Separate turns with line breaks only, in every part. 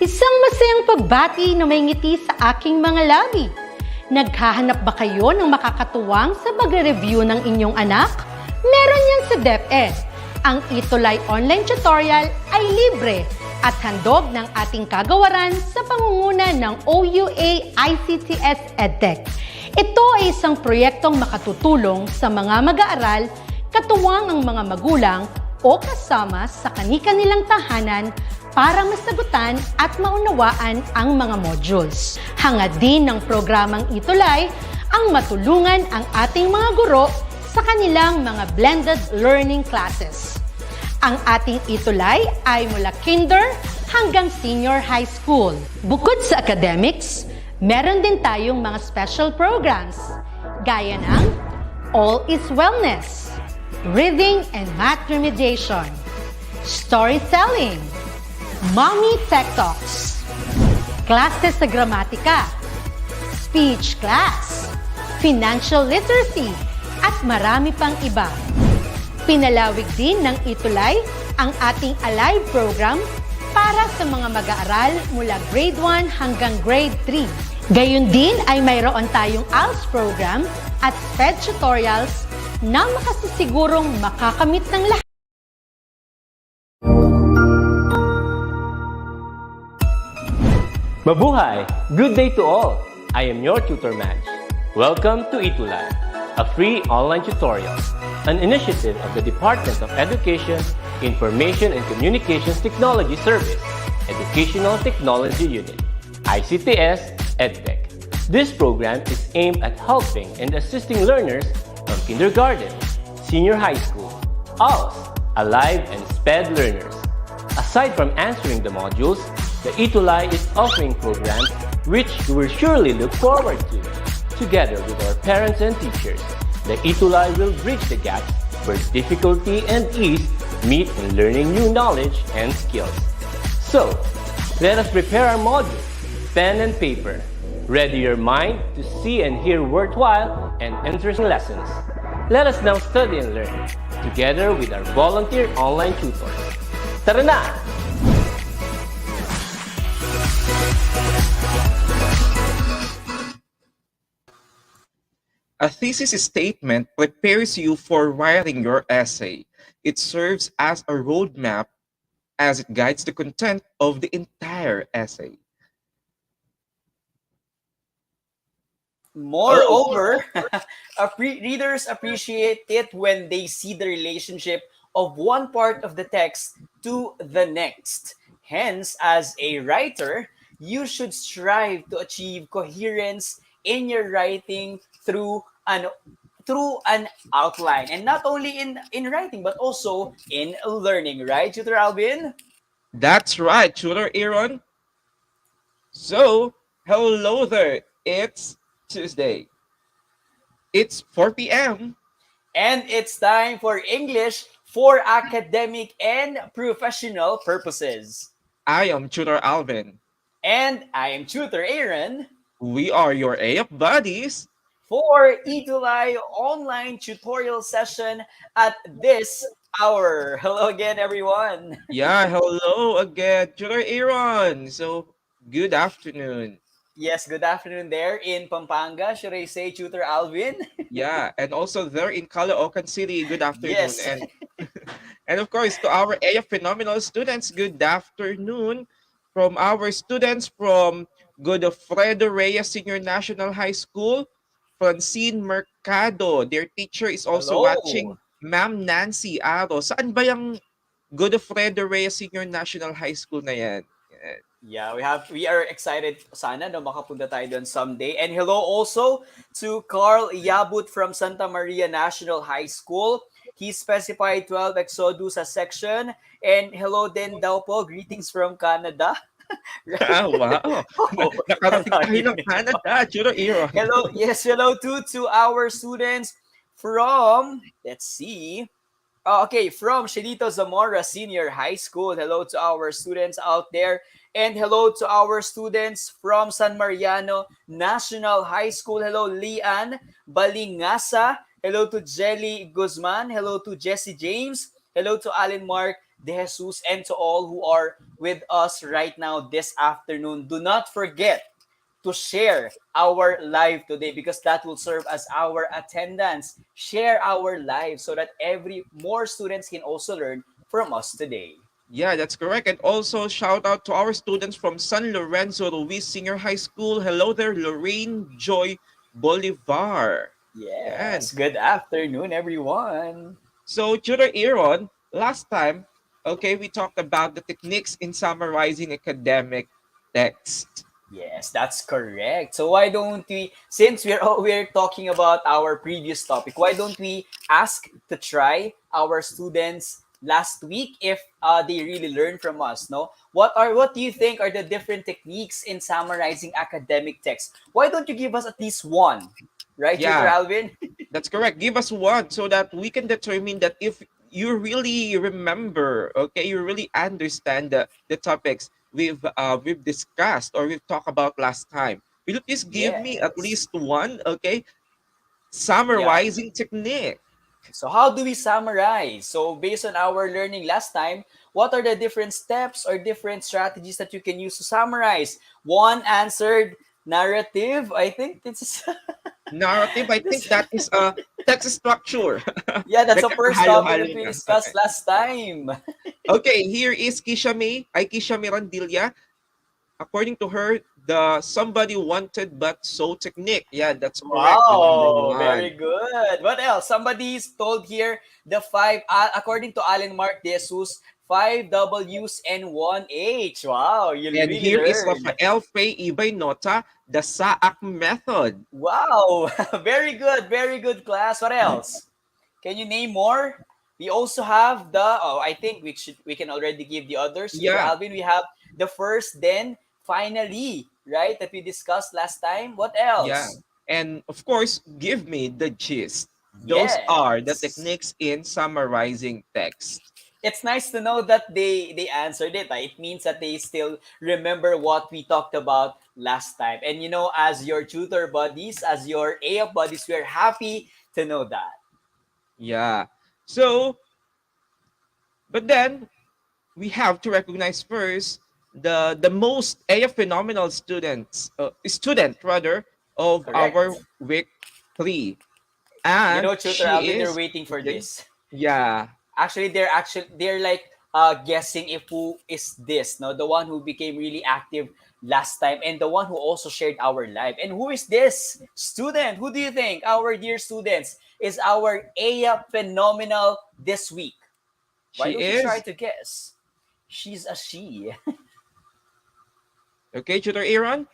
Isang masayang pagbati na may ngiti sa aking mga labi. Naghahanap ba kayo ng makakatuwang sa pagre-review ng inyong anak? Meron yan sa DepEd. Ang ETUlay online tutorial ay libre at handog ng ating kagawaran sa pangunguna ng OUA ICTS EdTech. Ito ay isang proyektong makatutulong sa mga mag-aaral, katuwang ang mga magulang o kasama sa kani-kanilang tahanan para masagutan at maunawaan ang mga modules. Hangad din ng programang ETUlay ang matulungan ang ating mga guro sa kanilang mga blended learning classes. Ang ating ETUlay ay mula kinder hanggang senior high school. Bukod sa academics, meron din tayong mga special programs gaya ng All is Wellness, Reading and Math Remediation, Storytelling, Mommy Tech Talks, Classes sa Gramatika, Speech Class, Financial Literacy, at marami pang iba. Pinalawig din ng ETUlay ang ating Alive program para sa mga mag-aaral mula grade 1 hanggang grade 3. Gayun din ay mayroon tayong ALS program at SPED tutorials na makasisigurong makakamit ng lahat.
Mabuhay! Good day to all! I am your tutor Madge. Welcome to ETUlay, a free online tutorial, an initiative of the Department of Education, Information and Communications Technology Service, Educational Technology Unit, ICTS-EDTech. This program is aimed at helping and assisting learners from kindergarten, senior high school, ALS, Alive, and SPED learners. Aside from answering the modules, the ETUlay is offering programs which you will surely look forward to. Together with our parents and teachers, the ETUlay will bridge the gaps where difficulty and ease meet in learning new knowledge and skills. So, let us prepare our modules, pen and paper. Ready your mind to see and hear worthwhile and interesting lessons. Let us now study and learn, together with our volunteer online tutors. Tara na!
A thesis statement prepares you for writing your essay. It serves as a roadmap as it guides the content of the entire essay.
Moreover, readers appreciate it when they see the relationship of one part of the text to the next. Hence, as a writer, you should strive to achieve coherence in your writing through an outline, and not only in writing but also in learning, right, Tutor Alvin?
That's right, Tutor Aaron. So, hello there. It's Tuesday. It's 4 p.m.
And it's time for English for academic and professional purposes.
I am Tutor Alvin.
And I am Tutor Aaron.
We are your AF buddies
for ETUlay online tutorial session at this hour. Hello again, everyone.
Yeah, hello again, Tutor Aaron. So, good afternoon.
Yes, good afternoon there in Pampanga. Should I say Tutor Alvin?
Yeah, and also there in Caloocan City, good afternoon.
Yes.
And of course, to our AF Phenomenal students, good afternoon. From our students from Godofredo Reyes Senior National High School, Francine Mercado. Their teacher is also watching, Ma'am Nancy Aro. Saan ba yung Godofredo Reyes Senior National High School na yan?
Yeah, we are excited sana na makapunta tayo doon someday. And hello also to Carl Yabut from Santa Maria National High School. He specified 12 Exodus sa section. And hello din daw po, greetings from Canada.
Ah, wow. Nakarating tayo ng Canada, Tutor Aaron.
Hello, yes, hello to our students from, let's see, from Shelito Zamora Senior High School. Hello to our students out there. And hello to our students from San Mariano National High School. Hello, Lian Balingasa. Hello to Jelly Guzman. Hello to Jesse James. Hello to Alan Mark, De Jesus, and to all who are with us right now this afternoon. Do not forget to share our live today because that will serve as our attendance. Share our live so that every more students can also learn from us today.
Yeah, that's correct. And also shout out to our students from San Lorenzo Ruiz Senior High School. Hello there, Lorraine Joy Bolivar. Yan.
Yes, good afternoon, everyone.
So, Tutor Aaron, last time, okay, we talked about the techniques in summarizing academic text.
Yes, that's correct. So why don't we, since we're talking about our previous topic, why don't we ask to try our students last week if they really learn from us? No, what do you think are the different techniques in summarizing academic text? Why don't you give us at least one, right, Tutor
Yeah,
Alvin?
that's correct. Give us one so that we can determine that if you really remember, okay, you really understand the topics we've discussed or we've talked about last time. Will you please give me at
Yes.
least one, okay,
Yeah.
summarizing technique?
So how do we summarize? So based on our learning last time, what are the different steps or different strategies that you can use to summarize? One answered narrative. I think this is
Narrative, I think
this,
that is a text structure.
yeah, that's the first topic
Nagkakahalo-halo
that we
na.
discussed last time.
Okay, here is Kisha Mirandilla. According to her, the somebody wanted but so technique. Yeah, that's correct. The number
Wow, very
one.
good. What else? Somebody's told here the five, according to Alan Mark De Jesus, five W's and one H. Wow, you
And
really
here is
learned.
Rafael Frey Ibay Nota, the SAAC method.
Wow, very good class. What else? Can you name more? We also have the I think we can already give the others. Tutor
Yeah,
Alvin, we have the first, then finally, right? That we discussed last time. What
yeah.
else?
And of course, give me the gist. Those are the
Yes.
techniques in summarizing text.
It's nice to know that they answered it. It means that they still remember what we talked about last time. And as your tutor buddies, as your AF buddies, we're happy to know that.
Yeah. So, but then we have to recognize first the most a phenomenal student rather of our
Correct.
week 3, and
Tutor
she
Alvin, they're
is
waiting for
okay.
this.
Yeah,
They're like guessing if who is this, no, the one who became really active last time and the one who also shared our live. And who is this student? Who do you think, our dear students, is our Aya phenomenal this week? Why
she
don't you try
is.
to guess? She's a she.
Okay, Tutor Aaron.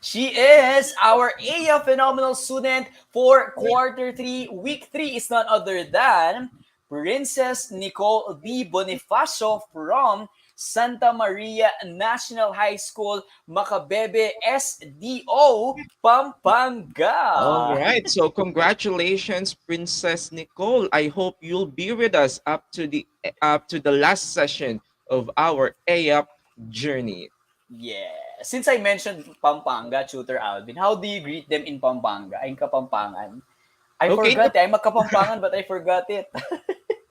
She is our Aya phenomenal student for quarter 3. Week 3 is none other than Princess Nicole B. Bonifacio from Santa Maria National High School, Macabebe, SDO,
All
Pampanga.
right, so congratulations, Princess Nicole. I hope you'll be with us up to the last session of our AAP journey.
Yeah. Since I mentioned Pampanga, Tutor Alvin, how do you greet them in Pampanga, in Kapampangan? I
Okay,
forgot. I'm a Kapampangan, but I forgot it.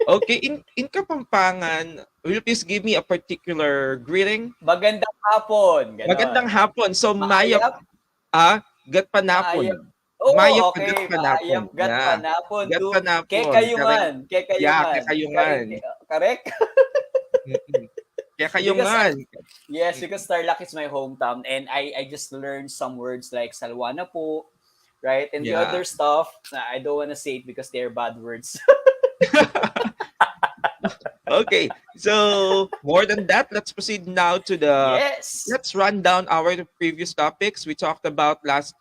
okay, in Kapampangan, will you please give me a particular greeting?
Magandang hapon, ganon.
Magandang hapon. So, mayap,
Maayap,
gat
maayap.
panapon. Mayap
Oo,
ka gat
okay.
panapon.
Maayap gat
Yeah.
panapon
Gat
to
panapon. Correct.
Kekayungan.
Yeah,
Kekayungan.
kakayungan.
Correct?
Mm-mm.
Because,
Kakayungan.
yes,
Mm-mm.
because Tarlac is my hometown and I just learned some words like salwana po, right? And the
Yeah.
other stuff, I don't want to say it because they're bad words.
Okay. So, more than that, let's proceed now to
Yes.
let's run down our previous topics. We talked about last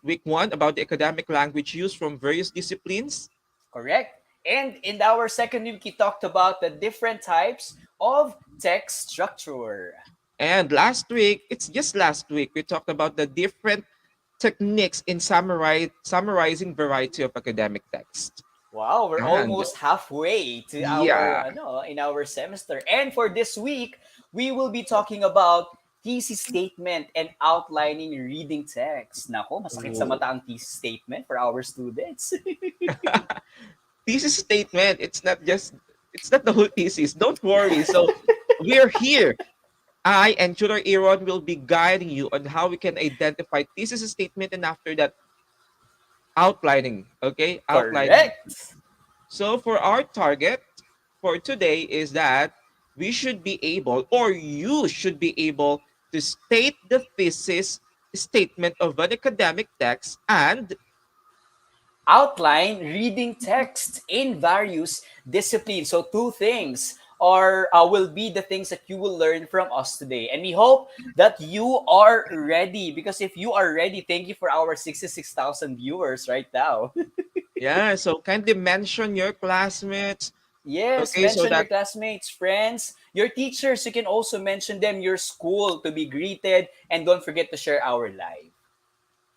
week one about the academic language used from various disciplines.
Correct. And in our second week, we talked about the different types of text structure.
And it's just last week, we talked about the different techniques in summarizing variety of academic text.
Wow, we're
And
almost halfway to our
yeah,
in our semester. And for this week, we will be talking about thesis statement and outlining reading text. Nako, masakit sa
oh,
mata ang thesis statement for our students.
thesis statement. It's not the whole thesis. Don't worry. So we're here. I and Tutor Aaron will be guiding you on how we can identify thesis statement, and after that, outlining. Okay, outlining.
Correct.
So for our target for today is that we should be able, or you should be able, to state the thesis statement of an academic text and
Outline reading text in various disciplines. So two things are will be the things that you will learn from us today. And we hope that you are ready, because if you are ready, thank you for our 66,000 viewers right now.
yeah, so kindly mention your classmates.
Yes,
Okay, so
mention your
that
classmates, friends, your teachers. You can also mention them, your school, to be greeted. And don't forget to share our live.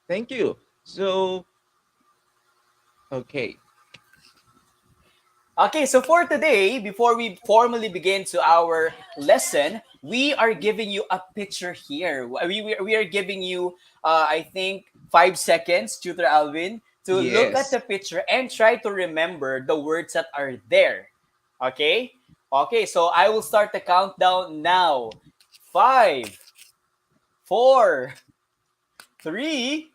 thank you. So okay,
Okay, so for today, before we formally begin to our lesson, we are giving you a picture here. We are giving you, I think, 5 seconds, Tutor Alvin, to look at
yes.
the picture and try to remember the words that are there. Okay? Okay, so I will start the countdown now. Five, four, three,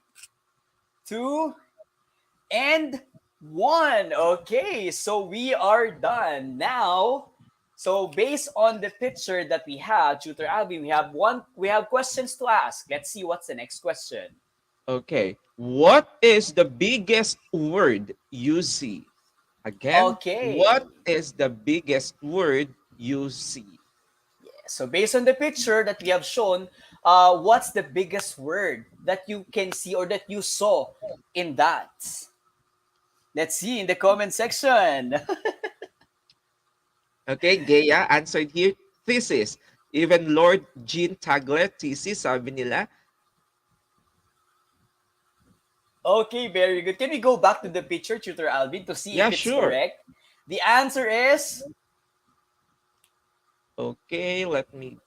two, and one. Okay, so we are done now. So based on the picture that we have, Tutor Alvin, we have questions to ask. Let's see what's the next question.
Okay. What is the biggest word you see? Again, what
Okay.
is the biggest word you see?
So based on the picture that we have shown, what's the biggest word that you can see or that you saw in that? Let's see in the comment section.
Okay, Gaya answered here, thesis. Even Lord Jean Tagle, thesis, sabi nila.
Okay, very good. Can we go back to the picture, Tutor Alvin, to see if
Yeah,
it's
sure.
correct? The answer is
Okay, let me,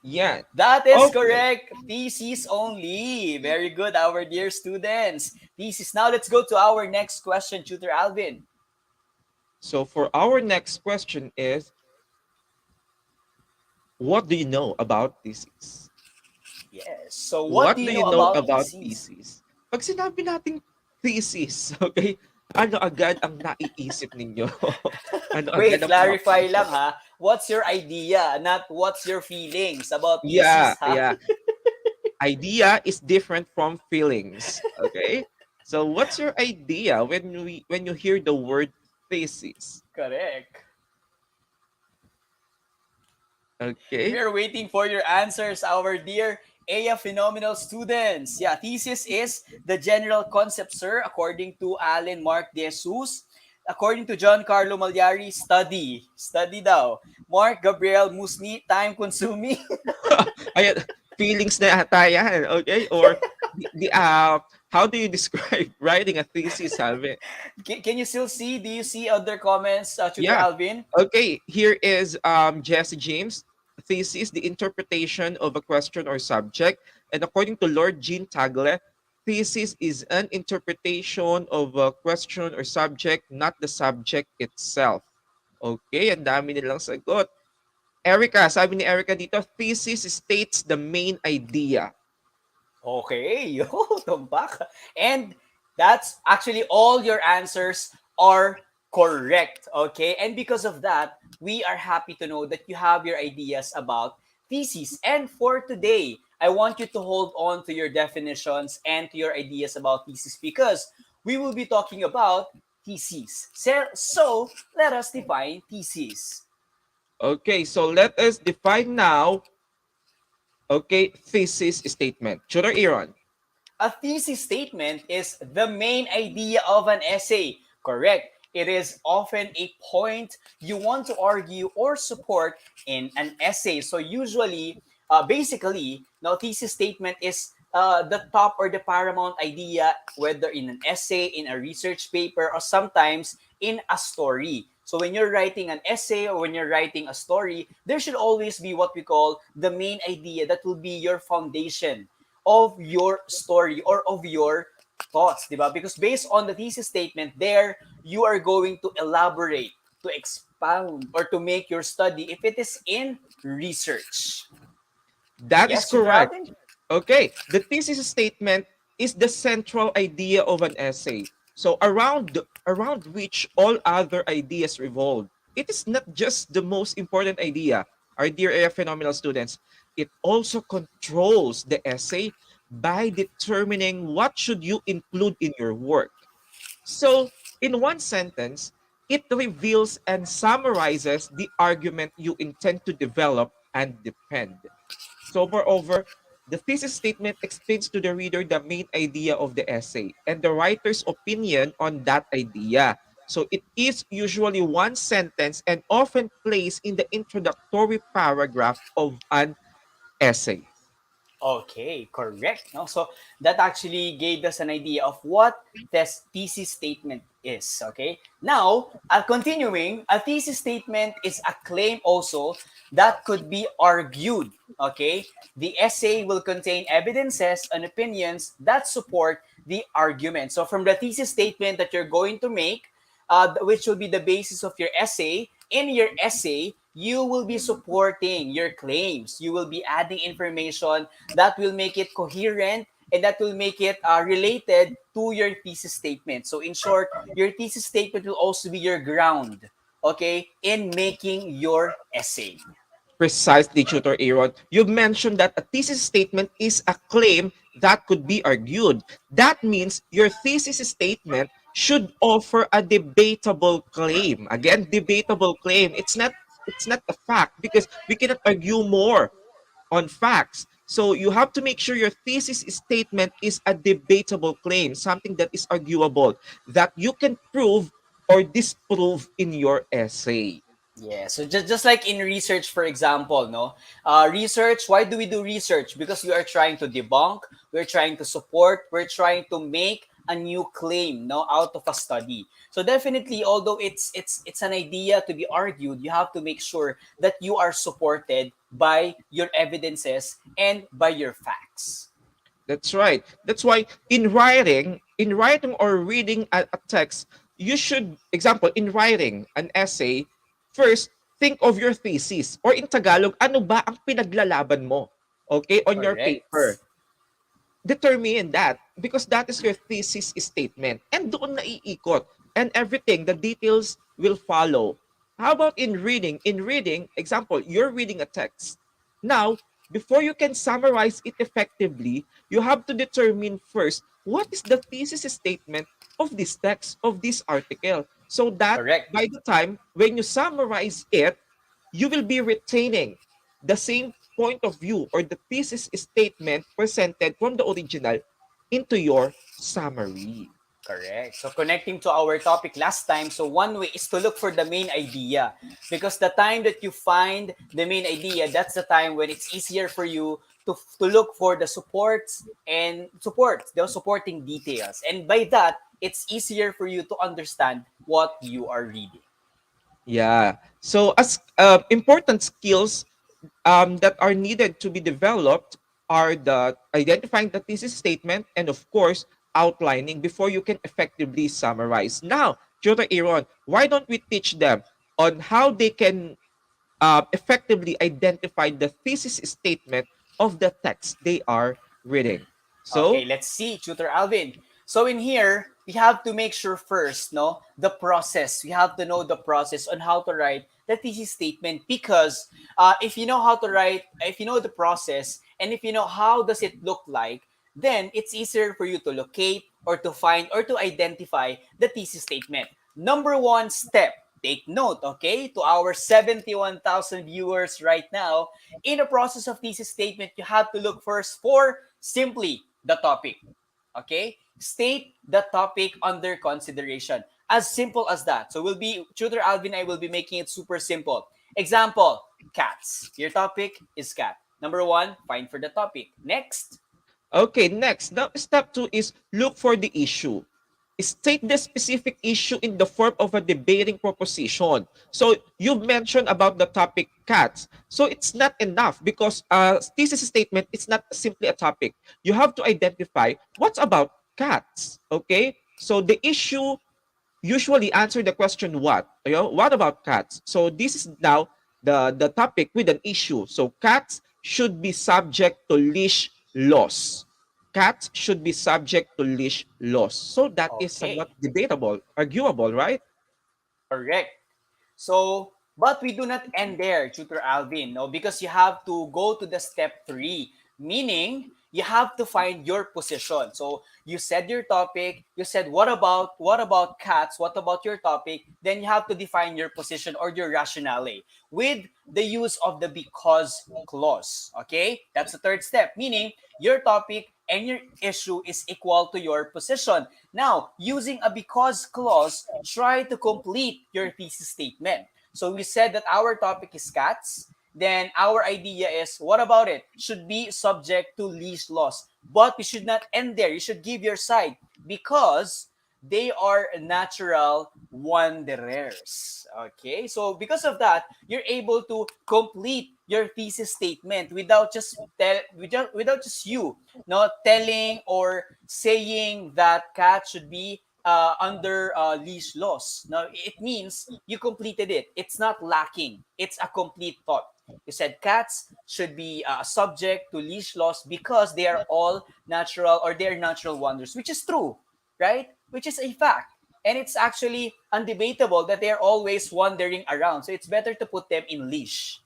yeah.
that is
Okay,
correct. Thesis only. Very good, our dear students. Thesis. Now let's go to our next question, Tutor Alvin.
so for our next question is, what do you know about thesis?
Yes. So what do
What
you
do you
know
know
about
about
thesis?
thesis? Pag sinabi nating thesis, okay, ano agad ang naiisip ninyo? Ano agad
Wait,
ang
clarify
pumapasok?
lang ha. What's your idea, not what's your feelings about
Yeah,
thesis, ha?
yeah. Idea is different from feelings. Okay. So what's your idea when you hear the word thesis?
Correct. We
Okay.
are waiting for your answers, our dear EA Phenomenal students. Yeah, thesis is the general concept, sir, according to Alan Mark De Jesus. According to John Carlo Malyari, study. Study daw. Mark Gabriel Musni, time consuming.
Ayan, feelings na ata yan. Okay. Or how do you describe writing a thesis, Salve?
Can you still see? Do you see other comments, Tutor
Yeah.
Alvin?
Okay. Here is Jesse James. Thesis, the interpretation of a question or subject. And according to Lord Jean Tagle, thesis is an interpretation of a question or subject, not the subject itself. Okay, ang dami nilang sagot. Erica, sabi ni Erica dito, thesis states the main idea.
Okay, yo, tumpak. And that's actually all your answers are correct. Okay, and because of that, we are happy to know that you have your ideas about thesis. And for today, I want you to hold on to your definitions and to your ideas about thesis, because we will be talking about thesis. So let us define thesis.
Okay, so let us define now, okay, thesis statement. Tutor Aaron.
A thesis statement is the main idea of an essay. Correct. It is often a point you want to argue or support in an essay. So usually, basically, now thesis statement is the top or the paramount idea, whether in an essay, in a research paper, or sometimes in a story. So when you're writing an essay or when you're writing a story, there should always be what we call the main idea that will be your foundation of your story or of your thoughts, diba? Because based on the thesis statement, there you are going to elaborate, to expound, or to make your study if it is in research.
That is
Yes, Tutor
correct.
Alvin?
Okay, the thesis statement is the central idea of an essay. So around which all other ideas revolve. It is not just the most important idea, our dear AF phenomenal students. It also controls the essay by determining what should you include in your work. So, in one sentence, it reveals and summarizes the argument you intend to develop and defend. So, moreover, the thesis statement explains to the reader the main idea of the essay and the writer's opinion on that idea. So, it is usually one sentence and often placed in the introductory paragraph of an essay.
Okay, correct. No? So that actually gave us an idea of what this thesis statement is. Okay. Now, continuing, a thesis statement is a claim also that could be argued. Okay. The essay will contain evidences and opinions that support the argument. So from the thesis statement that you're going to make, which will be the basis of your essay. In your essay, you will be supporting your claims. You will be adding information that will make it coherent and that will make it related to your thesis statement. So, in short, your thesis statement will also be your ground, okay, in making your essay.
Precisely, Tutor Aaron. You've mentioned that a thesis statement is a claim that could be argued. That means your thesis statement should offer a debatable claim. Again, debatable claim. It's not a fact because we cannot argue more on facts. So you have to make sure your thesis statement is a debatable claim, something that is arguable, that you can prove or disprove in your essay.
Yeah, so just like in research, for example, no, research. Why do we do research? Because we are trying to debunk, we're trying to support, we're trying to make a new claim, no, out of a study. So definitely, although it's an idea to be argued, you have to make sure that you are supported by your evidences and by your facts.
That's right. That's why in writing or reading a text, you should, example, in writing an essay, first think of your thesis or in Tagalog, ano ba ang pinaglalaban mo? Okay, on your paper.
Correct.
Determine that because that is your thesis statement and doon naiikot and everything, the details will follow. How about in reading? In reading, example, you're reading a text. Now, before you can summarize it effectively, you have to determine first what is the thesis statement of this text, of this article, so that
Correct.
by the time when you summarize it, you will be retaining the same point of view or the thesis statement presented from the original into your summary.
Correct. So connecting to our topic last time, so one way is to look for the main idea because the time that you find the main idea, that's the time when it's easier for you to look for the supports and support, the supporting details. And by that, it's easier for you to understand what you are reading.
Yeah. So as important skills that are needed to be developed are the identifying the thesis statement and of course outlining before you can effectively summarize. Now, Tutor Aaron, why don't we teach them on how they can effectively identify the thesis statement of the text they are reading?
Okay,
So,
let's see, Tutor Alvin. So in here, we have to make sure first, no, the process. We have to know the process on how to write the thesis statement because if you know how to write, if you know the process, and if you know how does it look like, then it's easier for you to locate or to find or to identify the thesis statement. Number one step, take note, okay, to our 71,000 viewers right now, in the process of thesis statement, you have to look first for simply the topic. Okay? State the topic under consideration. As simple as that. So we'll be, Tutor Alvin and I will be making it super simple. Example, cats. Your topic is cat. Number one, find for the topic. Next.
okay, next. Now, step two is look for the issue. State the specific issue in the form of a debating proposition. So you've mentioned about the topic cats. So it's not enough because thesis statement is not simply a topic. You have to identify what's about cats. Okay. So the issue usually answer the question what? What about cats? So this is now the topic with an issue. So cats should be subject to leash laws. Cats should be subject to leash laws. So that is somewhat
Okay,
debatable, arguable, right?
correct. So, but we do not end there, Tutor Alvin, no, because you have to go to the step three, meaning you have to find your position. So you said your topic, you said what about cats, what about your topic, then you have to define your position or your rationale with the use of the because clause. Okay? That's the third step, meaning your topic and your issue is equal to your position. Now, using a because clause, try to complete your thesis statement. So we said that our topic is cats. Then our idea is, what about it? Should be subject to leash laws. But you should not end there. You should give your side because they are natural wanderers. Okay, so because of that, you're able to complete your thesis statement without just you not telling or saying that cat should be under leash laws. Now it means you completed it. It's not lacking. It's a complete thought. You said cats should be subject to leash laws because they are all natural or they're natural wonders, which is true, right? Which is a fact. And it's actually undebatable that they're always wandering around. So it's better to put them in leash.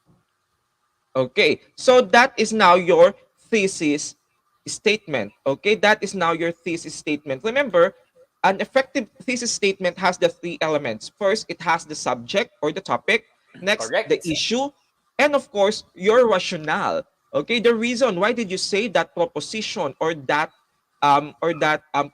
Okay, so that is now your thesis statement. Okay, that is now your thesis statement. Remember, an effective thesis statement has the three elements. First, it has the subject or the topic. Next, the
Correct.
issue. And of course, your rationale. Okay, the reason why did you say that proposition or that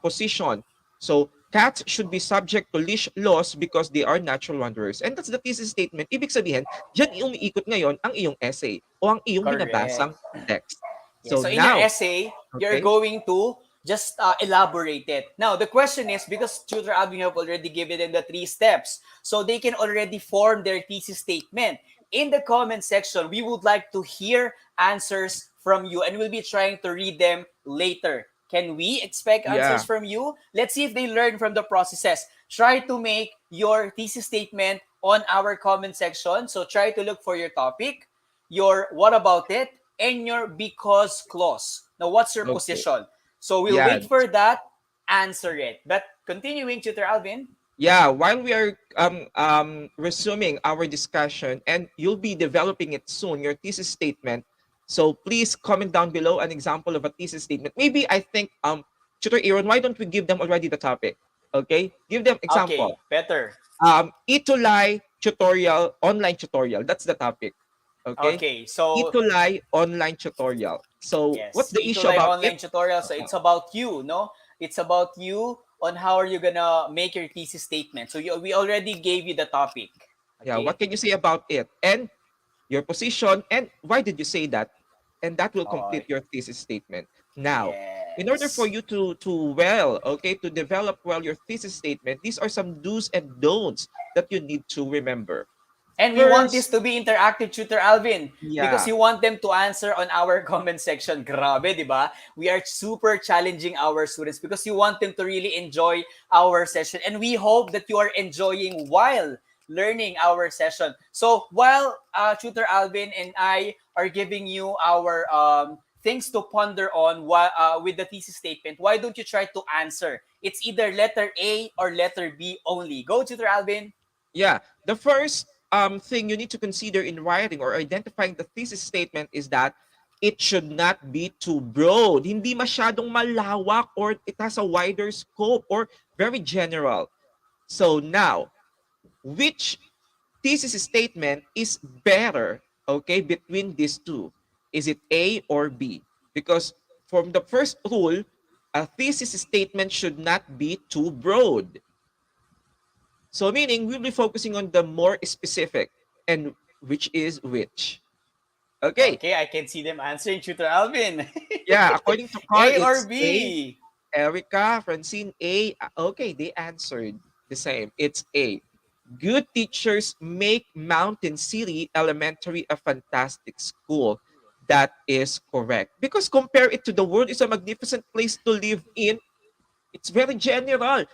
position. So cats should be subject to leash laws because they are natural wanderers. And that's the thesis statement. Ibig sabihin, diyan umiikot ngayon ang iyong essay o ang iyong
Correct.
binabasang text.
Yeah,
So
so in your
now,
essay, you're
okay?
going to just elaborate it. Now, the question is, because Tutor Alvin have already given them the three steps, so they can already form their thesis statement. In the comment section, we would like to hear answers from you, and we'll be trying to read them later. Can we expect answers
Yeah.
from you? Let's see if they learn from the processes. Try to make your thesis statement on our comment section. So try to look for your topic, your what about it, and your because clause. Now, what's your
Okay.
position? So we'll
Yeah.
wait for that, answer it. But continuing, Tutor Alvin.
Yeah, while we are resuming our discussion and you'll be developing it soon, your thesis statement. So please comment down below an example of a thesis statement. Maybe I think Tutor Aaron, why don't we give them already the topic? Okay? Give them example.
Okay, better.
ETUlay tutorial, online tutorial. That's the topic. Okay?
Okay, so
ETUlay online tutorial. So what's
yes,
the issue
ETUlay
about it?
online tutorial. So it's about you, no? It's about you on how are you gonna make your thesis statement. So we already gave you the topic.
Yeah,
Okay.
what can you say about it? And your position and why did you say that? And that will
Oh,
complete your thesis statement. Now, in order for
yes.
you to develop well your thesis statement, these are some do's and don'ts that you need to remember.
And we want this
First,
to be interactive, Tutor Alvin, because
yeah,
you want them to answer on our comment section. Grabe, di ba? We are super challenging our students because you want them to really enjoy our session. And we hope that you are enjoying while learning our session. So while Tutor Alvin and I are giving you our things to ponder on with the thesis statement, why don't you try to answer? It's either letter A or letter B only. Go, Tutor Alvin.
yeah. The first thing you need to consider in writing or identifying the thesis statement is that it should not be too broad. Hindi masyadong malawak or it has a wider scope or very general. So now, which thesis statement is better, okay, between these two? Is it A or B? Because from the first rule, a thesis statement should not be too broad. So meaning we'll be focusing on the more specific and which is which. Okay.
Okay, I can see them answering, Tutor Alvin.
Yeah, according to Carl,
A or
it's A.
B?
Erica, Francine, A. Okay, they answered the same. It's A. Good teachers make Mountain City Elementary a fantastic school. That is correct. Because compare it to the world is a magnificent place to live in. It's very general.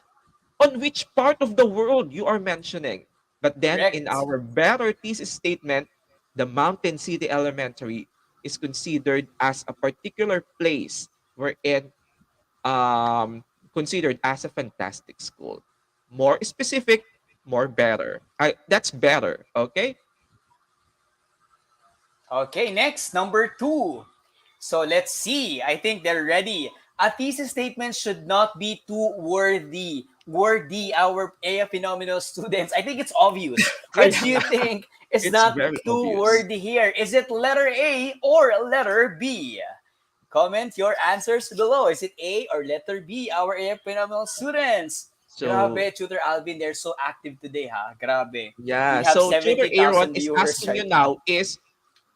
on which part of the world you are mentioning. But then in
Correct.
our better thesis statement, the Mountain City Elementary is considered as a particular place wherein considered as a fantastic school. More specific, more better. That's better, okay?
Okay, next, number 2. So let's see. I think they're ready. A thesis statement should not be too wordy. Wordy, our A phenomenal students. I think it's obvious. Which do you think is
It's
not
very
too
obvious.
wordy here? Is it letter A or letter B? Comment your answers below. Is it A or letter B, our A phenomenal students?
So
Grabe, Tutor Alvin, they're so active today, ha? Grabe. We
yeah,
have
so Tutor Aaron
70,000
is
viewers
asking you
right now.
now is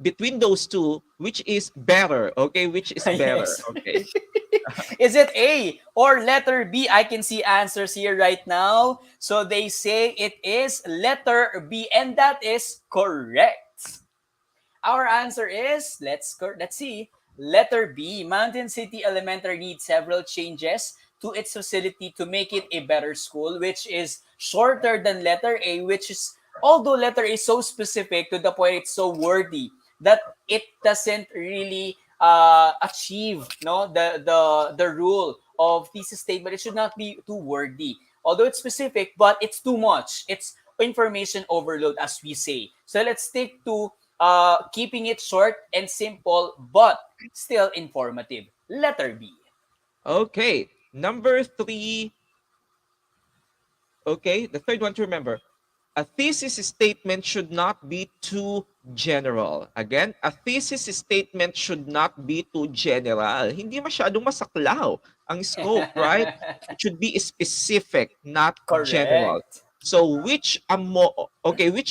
between those two, which is better? Okay, which is better?
Yes.
Okay.
Is it A or letter B? I can see answers here right now. So they say it is letter B, and that is correct. Our answer is let's see. Letter B. Mountain City Elementary needs several changes to its facility to make it a better school, which is shorter than letter A, which is although letter A is so specific to the point it's so wordy that it doesn't really achieve the rule of thesis statement. It should not be too wordy. Although it's specific, but it's too much. It's information overload, as we say. So let's stick to keeping it short and simple, but still informative. Letter B.
Okay. Number 3. Okay, the third one to remember. A thesis statement should not be too general. Again, a thesis statement should not be too general. Hindi masyadong masaklaw ang scope, right? It should be specific, not general.
Correct.
So which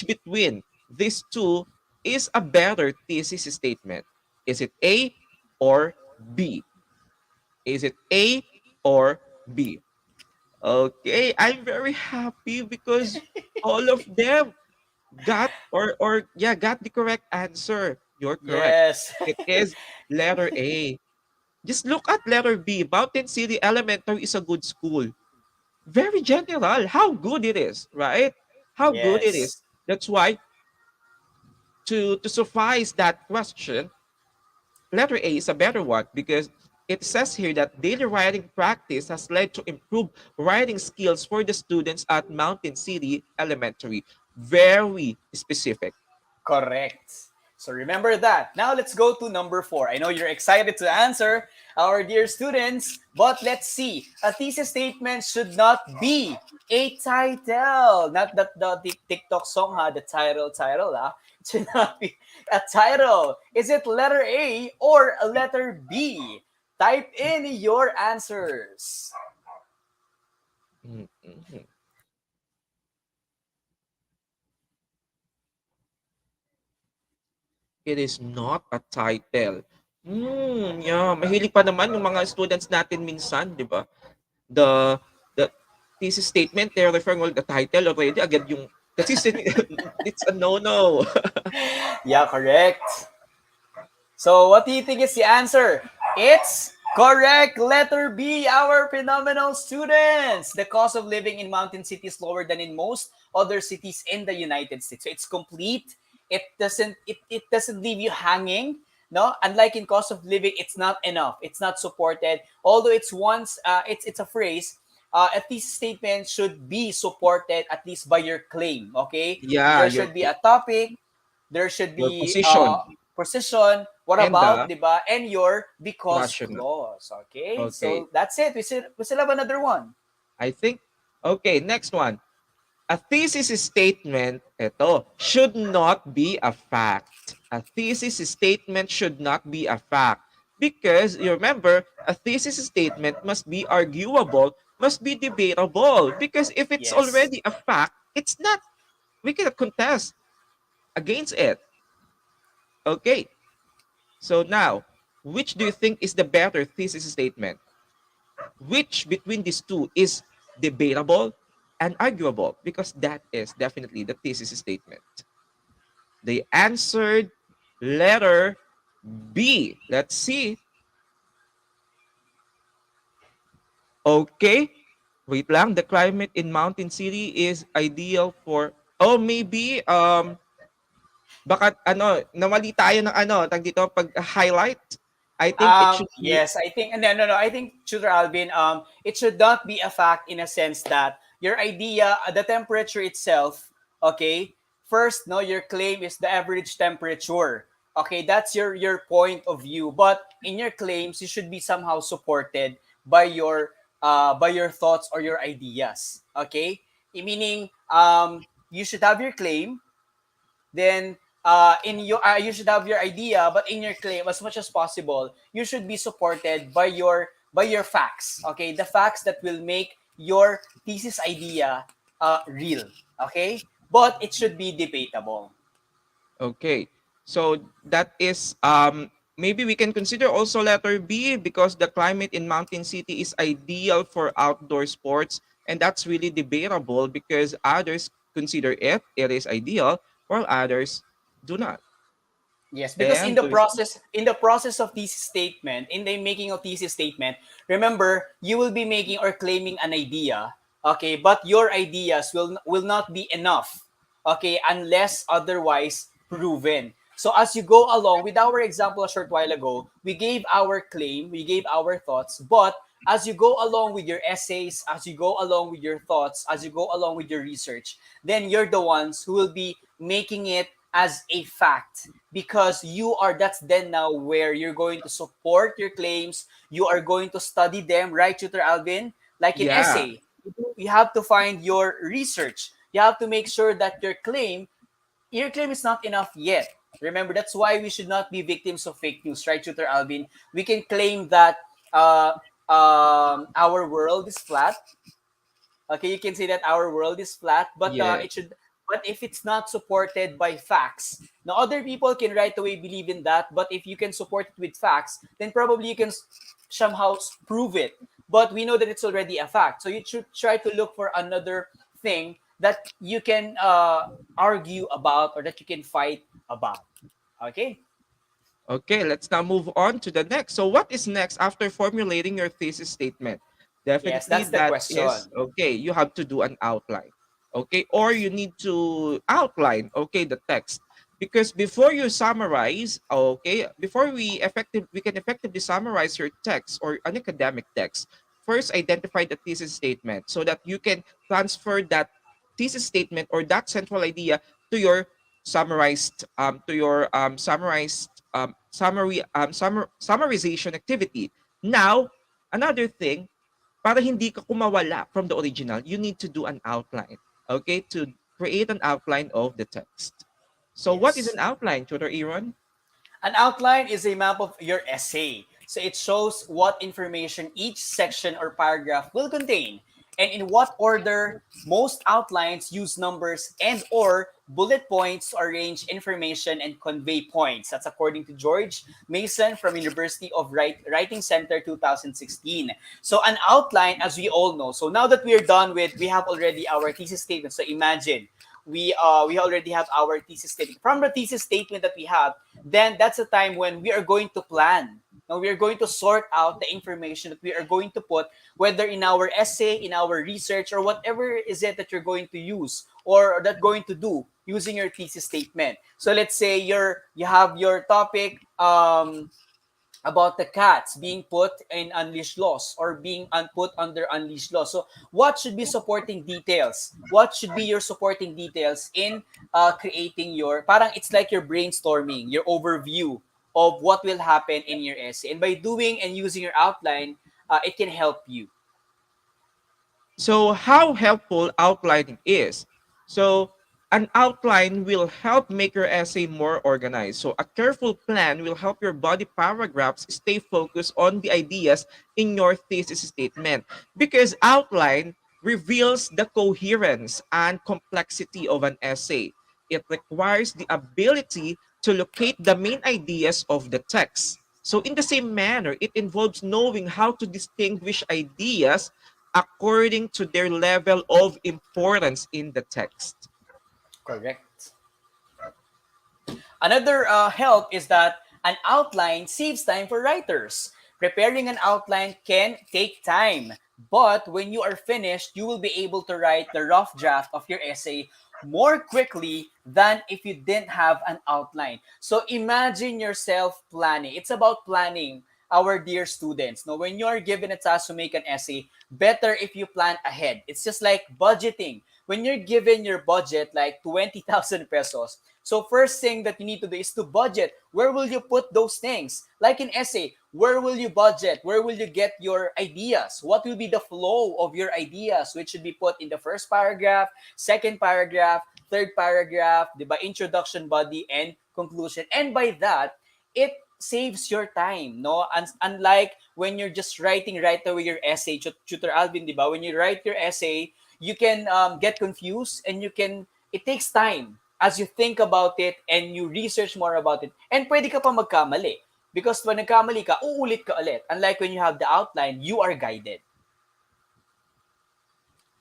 between these two is a better thesis statement? Is it A or B? Is it A or B? Okay, I'm very happy because all of them got the correct answer. You're correct.
Yes.
It is letter A. Just look at letter B. Mountain City Elementary is a good school. Very general. How good it is, right? How good it is.
Yes.
That's why to suffice that question, letter A is a better one because it says here that daily writing practice has led to improved writing skills for the students at Mountain City Elementary. Very specific.
Correct. So remember that. Now let's go to number 4. I know you're excited to answer, our dear students, but let's see. A thesis statement should not be a title. Not that the TikTok song, ha, the title, ha. It should not be a title. Is it letter A or letter B? Type in your answers.
Mhm. It is not a title. Yeah, mahilig pa naman yung mga students natin minsan, di ba? The thesis statement, they're referring all the title already. Agad yung, kasi it's a no-no.
Yeah, correct. So what do you think is the answer? It's correct. Letter B, our phenomenal students. The cost of living in mountain cities is lower than in most other cities in the United States. So it's complete. It doesn't leave you hanging. No, unlike in cost of living, it's not enough. It's not supported. Although it's a phrase. A thesis statement should be supported at least by your claim. Okay,
Yeah,
there should be a topic. There should
your
be
position
position. What
and
about,
the
diba? And your because
rational.
clause. Okay,
Okay.
so that's it. We still have another one.
I think, okay, next one. A thesis statement, ito, should not be a fact. A thesis statement should not be a fact. Because, you remember, a thesis statement must be arguable, must be debatable. Because if it's
Yes.
already a fact, it's not, we cannot contest against it. Okay, so now, which do you think is the better thesis statement? Which between these two is debatable and arguable? Because that is definitely the thesis statement. They answered letter B. Let's see. Okay. Wait lang, the climate in Mountain City is ideal for, oh, maybe, baka ano, namali tayo ng ano, tag dito, pag-highlight. I think it should be,
Yes, I think no. I think Tutor Alvin, it should not be a fact in a sense that your idea, the temperature itself, okay. First, no, your claim is the average temperature. Okay, that's your point of view. But in your claims, you should be somehow supported by your thoughts or your ideas. Okay, meaning you should have your claim, then in your you should have your idea, but in your claim, as much as possible, you should be supported by your facts. Okay, the facts that will make your thesis idea real. Okay, but it should be debatable.
okay. So that is, maybe we can consider also letter B, because the climate in Mountain City is ideal for outdoor sports, and that's really debatable because others consider it is ideal while others do not.
Yes, because
And do
in the process of thesis statement, in the making of thesis statement, remember you will be making or claiming an idea, okay, but your ideas will not be enough, okay, unless otherwise proven. So as you go along with our example a short while ago, we gave our claim, we gave our thoughts, but as you go along with your essays, as you go along with your thoughts, as you go along with your research, then you're the ones who will be making it as a fact, because you are that's then now where you're going to support your claims, you are going to study them, right, Tutor Alvin? Like in
yeah.
essay, you have to find your research, you have to make sure that your claim is not enough yet. Remember, that's why we should not be victims of fake news, right, Tutor Alvin? We can claim that uh, our world is flat. Okay, you can say that our world is flat, but
Yes.
it should. But if it's not supported by facts, now other people can right away believe in that. But if you can support it with facts, then probably you can somehow prove it. But we know that it's already a fact, so you should try to look for another thing that you can argue about or that you can fight about. Okay.
Okay, let's now move on to the next. So, what is next after formulating your thesis statement?
Yes,
Definitely,
that's the
that is
question.
okay. You have to do an outline, okay, or you need to outline, okay, the text, because before you summarize, okay, before we can effectively summarize your text or an academic text. First, identify the thesis statement so that you can transfer that thesis statement or that central idea to your summarized summarization activity. Now, another thing, para hindi ka kumawala from the original, you need to do an outline, okay, to create an outline of the text. So what is
Yes.
an outline, Tutor Aaron?
An outline is a map of your essay. So it shows what information each section or paragraph will contain and in what order. Most outlines use numbers and or bullet points to arrange information and convey points. That's according to George Mason from University of Writing Center 2016. So an outline, as we all know. So now that we're done with, we have already our thesis statement. So imagine we already have our thesis statement. From the thesis statement that we have, then that's the time when we are going to plan. Now we are going to sort out the information that we are going to put, whether in our essay, in our research, or whatever is it that you're going to use or that going to do using your thesis statement. So let's say you have your topic about the cats being put in unleashed laws or being put under unleashed laws. So what should be supporting details? What should be your supporting details in creating your, parang it's like your brainstorming, your overview of what will happen in your essay. And by doing and using your outline, it can help you.
So, how helpful outlining is. So, an outline will help make your essay more organized. So, a careful plan will help your body paragraphs stay focused on the ideas in your thesis statement, because outline reveals the coherence and complexity of an essay. It requires the ability to locate the main ideas of the text. So, in the same manner, it involves knowing how to distinguish ideas according to their level of importance in the text.
Correct. Another help is that an outline saves time for writers. Preparing an outline can take time, but when you are finished, you will be able to write the rough draft of your essay more quickly than if you didn't have an outline. So imagine yourself planning. It's about planning, our dear students. Now, when you're given a task to make an essay, better if you plan ahead. It's just like budgeting. When you're given your budget like 20,000 pesos, so first thing that you need to do is to budget. Where will you put those things? Like in essay, where will you budget? Where will you get your ideas? What will be the flow of your ideas, which should be put in the first paragraph, second paragraph, third paragraph, diba? Introduction, body, and conclusion. And by that, it saves your time, no? Unlike when you're just writing right away your essay, Tutor Alvin, diba? When you write your essay, you can get confused and it takes time as you think about it and you research more about it. And pwede ka pa magkamali. Because when nagkamali ka, uulit ka ulit. Unlike when you have the outline, you are guided.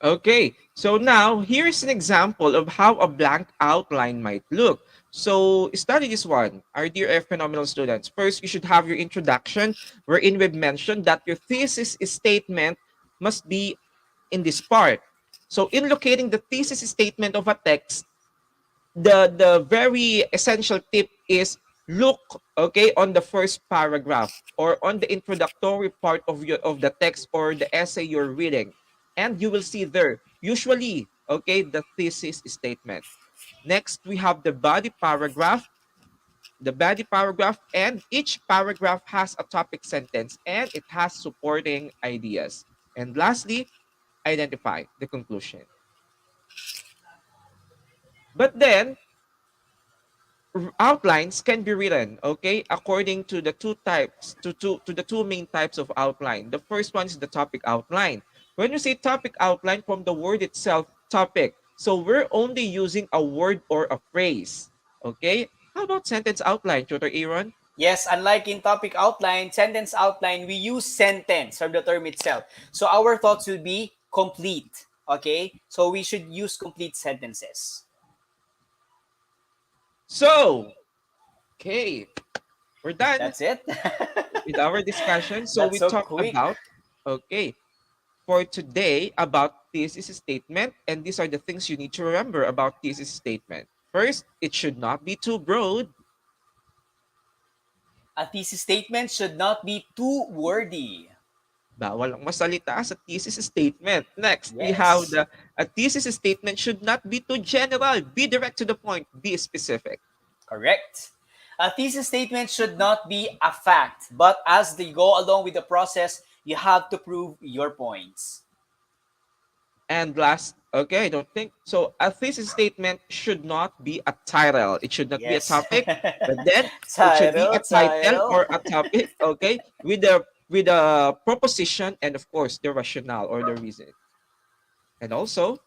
Okay, so now here's an example of how a blank outline might look. So study this one, our dear phenomenal students. First, you should have your introduction, wherein we've mentioned that your thesis statement must be in this part. So in locating the thesis statement of a text, the very essential tip is look, okay, on the first paragraph or on the introductory part of the text or the essay you're reading, and you will see there usually, okay, the thesis statement. Next, we have the body paragraph. And each paragraph has a topic sentence and it has supporting ideas. And lastly, identify the conclusion. But then outlines can be written, okay, according to the two main types of outline. The first one is the topic outline. When you say topic outline, from the word itself, topic, so we're only using a word or a phrase. Okay, how about sentence outline, Tutor Aaron?
Yes, unlike in topic outline, sentence outline, we use sentence from the term itself. So our thoughts will be complete. Okay? So we should use complete sentences.
So, okay, we're done
That's it.
with our discussion. So
That's
we
so
talked
quick.
about, okay, for today about thesis statement, and these are the things you need to remember about thesis statement. First, it should not be too broad.
A thesis statement should not be too wordy.
Bawal ang masalita sa thesis statement. Next, we have
Yes.
a thesis statement should not be too general. Be direct to the point. Be specific.
Correct. A thesis statement should not be a fact, but as they go along with the process, you have to prove your points.
And last, okay, I don't think so. A thesis statement should not be a title. It should not be a
Yes.
topic, but then it should be
Title,
a title
title.
or a topic, okay, with a proposition and of course the rationale or the reason. And also,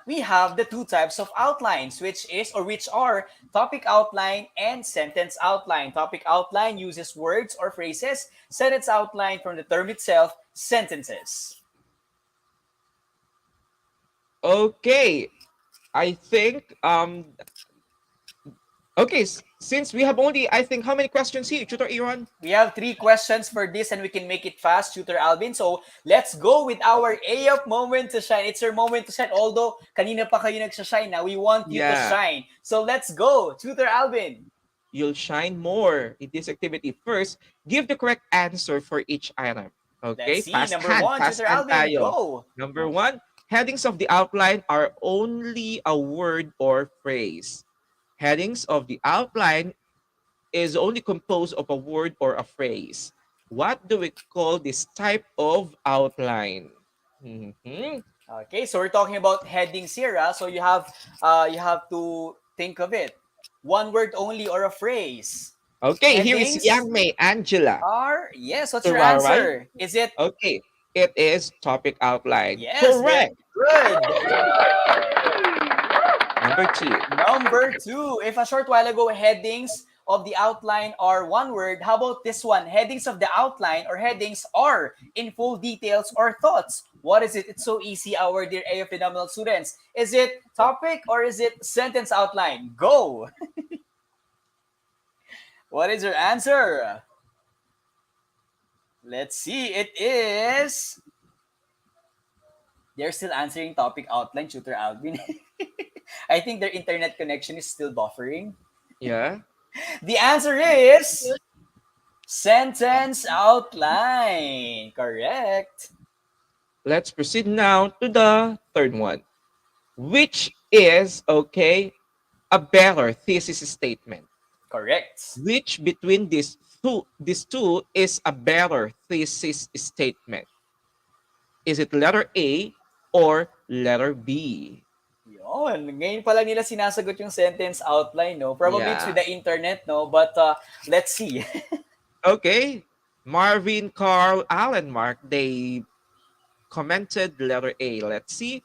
We have the two types of outlines, which are topic outline and sentence outline. Topic outline uses words or phrases. Sentence outline, from the term itself, sentences.
okay, I think okay, since we have only, I think, how many questions here, Tutor Aaron?
We have 3 questions for this and we can make it fast, Tutor Alvin. So, let's go with our AF moment to shine. It's your moment to shine. Although, kanina pa kayo nagsashine na, we want you to
Yeah.
shine. So, let's go, Tutor Alvin.
You'll shine more in this activity. First, give the correct answer for each item. Okay,
Let's see.
fast
Number 1,
fast
Tutor
hand
Alvin,
tayo.
go.
Number 1, headings of the outline are only a word or phrase. Headings of the outline is only composed of a word or a phrase. What do we call this type of outline? Mhm.
Okay, so we're talking about headings here. So you have to think of it. One word only or a phrase.
Okay, here is
Headings
Yang Mei Angela.
are, yes, what's
So,
your
right?
answer? Is it
Okay, it is topic outline.
yes?
Correct.
Good.
Number 2.
Number 2. If a short while ago headings of the outline are one word, how about this one? Headings of the outline or headings are in full details or thoughts. What is it? It's so easy, our dear AF phenomenal students. Is it topic or is it sentence outline? Go. What is your answer? Let's see. It is... They're still answering topic outline, Tutor Alvin. I think their internet connection is still buffering.
Yeah.
The answer is... sentence outline. Correct.
Let's proceed now to the third one, which is, okay, a better thesis statement.
Correct.
Which between these two is a better thesis statement? Is it letter A or letter B?
Yun. Ngayon pa lang nila sinasagot yung sentence outline, no? Probably it's
Yeah.
with the internet, no? But let's see.
Okay. Marvin, Carl, Alan, Mark, they commented letter A. Let's see.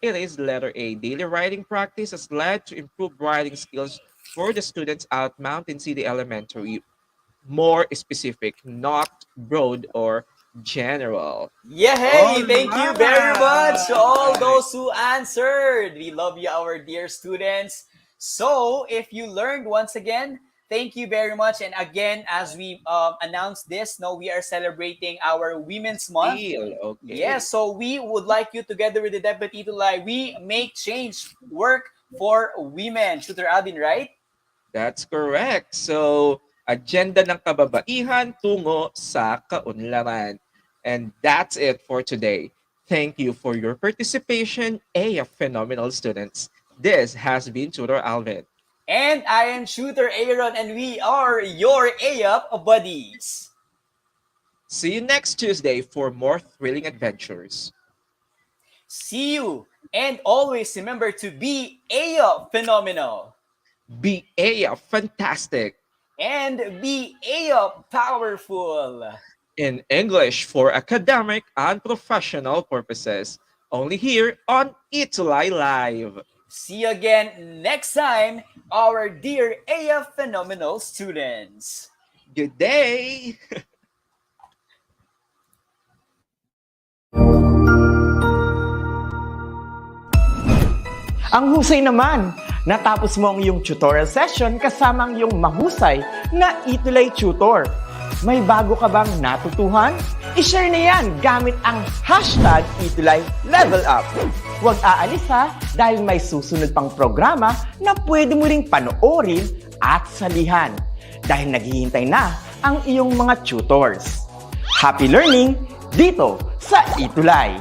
It is letter A. Daily writing practice has led to improved writing skills for the students at Mountain City Elementary. More specific, not broad or general.
Yay! Thank you very much to all
Alright.
those who answered. We love you, our dear students. So, if you learned once again, thank you very much. And again, as we announced this, no, we are celebrating our Women's Month.
Deal, okay.
Yes, so we would like you, together with the DepEd ETUlay, we make change work for women. Tutor Alvin, right?
That's correct. So, agenda ng kababaihan tungo sa kaunlaran. And that's it for today. Thank you for your participation, phenomenal students. This has been Tutor Alvin.
And I am Tutor Aaron, and we are your EAPP buddies.
See you next Tuesday for more thrilling adventures.
See you, and always remember to be EAPP phenomenal.
Be fantastic.
And be EAPP powerful.
In English for academic and professional purposes. Only here on ETUlay Live.
See you again next time, our dear EAPP phenomenal students.
Good day!
Ang husay naman! Natapos mo ang iyong tutorial session kasama ang iyong mahusay na ETUlay tutor. May bago ka bang natutuhan? I-share na yan gamit ang hashtag ETUlay Level Up. Huwag aalis ha, dahil may susunod pang programa na pwede mo ring panoorin at salihan. Dahil naghihintay na ang iyong mga tutors. Happy learning dito sa ETUlay!